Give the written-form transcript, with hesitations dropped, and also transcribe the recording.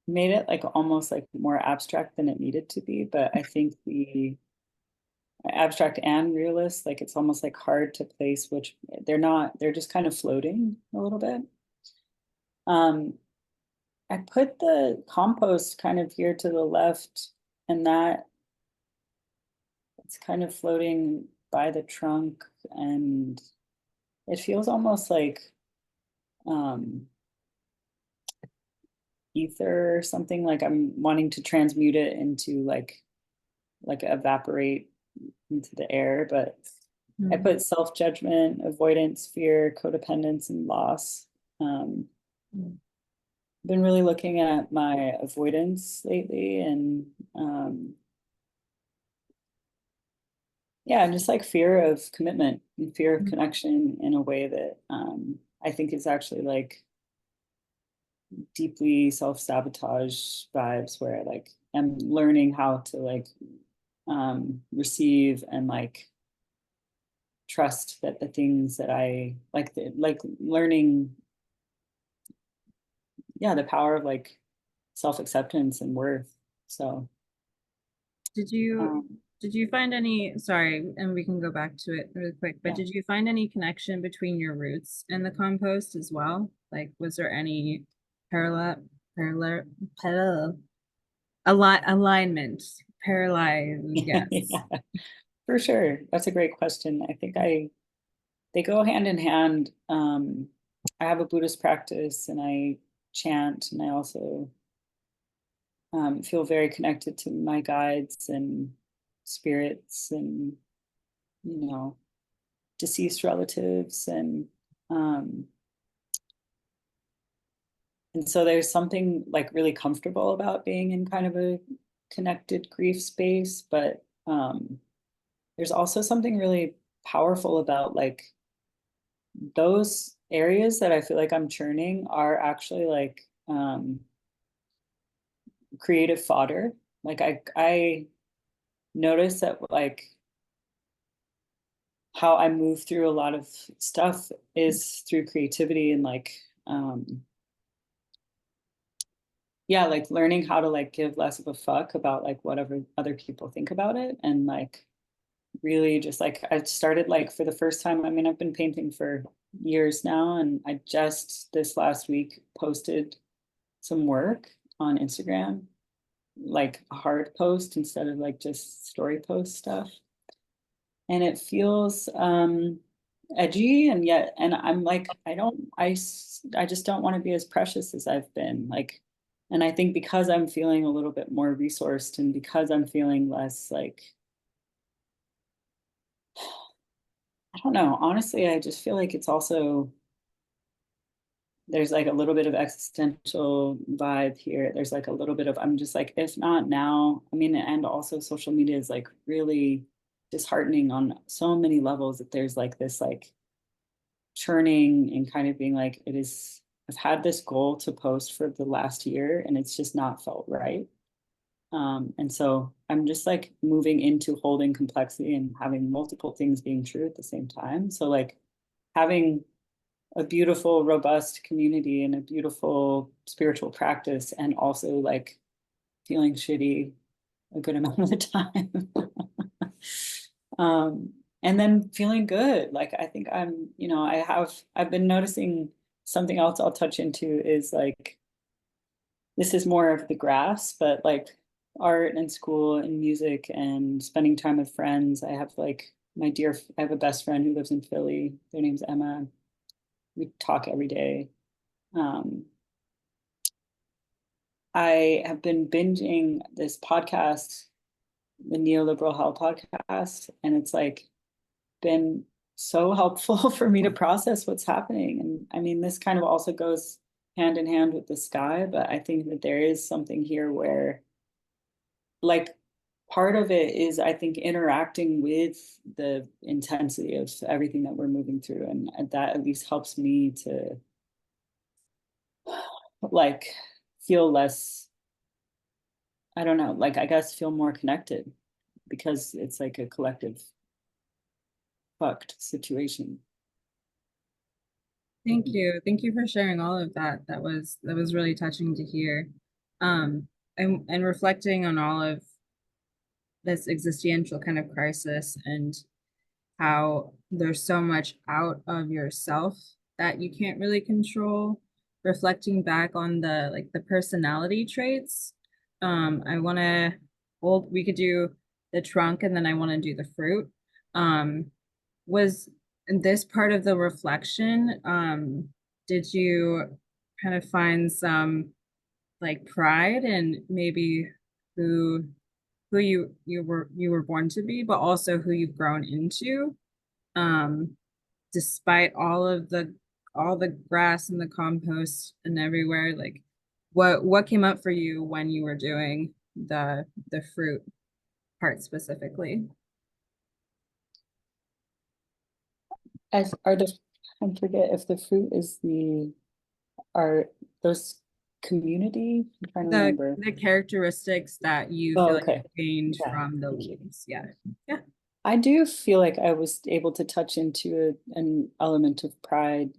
made it like almost like more abstract than it needed to be. But I think the abstract and realist, like it's almost like hard to place which they're not, they're just kind of floating a little bit. Um, I put the compost kind of here to the left, and that it's kind of floating by the trunk, and it feels almost like um ether or something, like I'm wanting to transmute it into like evaporate into the air. But I Mm. put self-judgment, avoidance, fear, codependence, and loss. um Mm. been really looking at my avoidance lately, and yeah, just like fear of commitment and fear of Mm. connection in a way that I think is actually like deeply self-sabotage vibes, where like I'm learning how to like receive and like trust that the things that I like, like learning, yeah, the power of like self-acceptance and worth. So Did you um, did you find any, sorry, and we can go back to it really quick, but yeah. did you find any connection between your roots and the compost as well? Like, was there any parallel parallel parallel alignment? Paralyze, yes. Yeah, for sure. That's a great question. I think they go hand in hand. I have a Buddhist practice and I chant, and I also feel very connected to my guides and spirits and, you know, deceased relatives. Um, and so there's something like really comfortable about being in kind of a connected grief space. But there's also something really powerful about like those areas that I feel like I'm churning are actually like creative fodder. Like I notice that like how I move through a lot of stuff is through creativity and like yeah, like learning how to like give less of a fuck about like whatever other people think about it, and like really just like I started like for the first time. I mean, I've been painting for years now, and I just this last week posted some work on Instagram, like a hard post instead of like just story post stuff. And it feels edgy, and yet, and I'm like, I just don't want to be as precious as I've been. Like, and I think because I'm feeling a little bit more resourced, and because I'm feeling less like, I don't know, honestly, I just feel like it's also there's like a little bit of existential vibe here. There's like a little bit of, I'm just like, if not now, I mean, and also social media is like really disheartening on so many levels, that there's like this like churning and kind of being like, it is, I've had this goal to post for the last year and it's just not felt right. And so I'm just like moving into holding complexity and having multiple things being true at the same time. So like having a beautiful, robust community and a beautiful spiritual practice, and also like feeling shitty a good amount of the time. um, and then feeling good. Like I think I'm, I've been noticing something else I'll touch into is like this is more of the grass, but like art and school and music and spending time with friends. I have like I have a best friend who lives in Philly. Their name's Emma. We talk every day. Um, I have been binging this podcast, the Neoliberal Hell podcast, and it's like been so helpful for me to process what's happening. And I mean, this kind of also goes hand in hand with the sky, but I think that there is something here where, like, part of it is, I think, interacting with the intensity of everything that we're moving through. And that at least helps me to, like, feel less, I don't know, like, I guess feel more connected, because it's like a collective fucked situation. Thank you. Thank you for sharing all of that. That was really touching to hear. And reflecting on all of this existential kind of crisis and how there's so much out of yourself that you can't really control. Reflecting back on the like the personality traits. I want to, well, we could do the trunk and then I want to do the fruit. Was this part of the reflection, did you kind of find some like pride in maybe who who you were born to be, but also who you've grown into, um, despite all the grass and the compost and everywhere, like what came up for you when you were doing the fruit part specifically? As are the, I forget if the fruit is the, are those community? I'm trying to remember. The characteristics that you Oh, feel like okay. you gained Yeah. from the leaves. Yeah. Yeah. I do feel like I was able to touch into an element of pride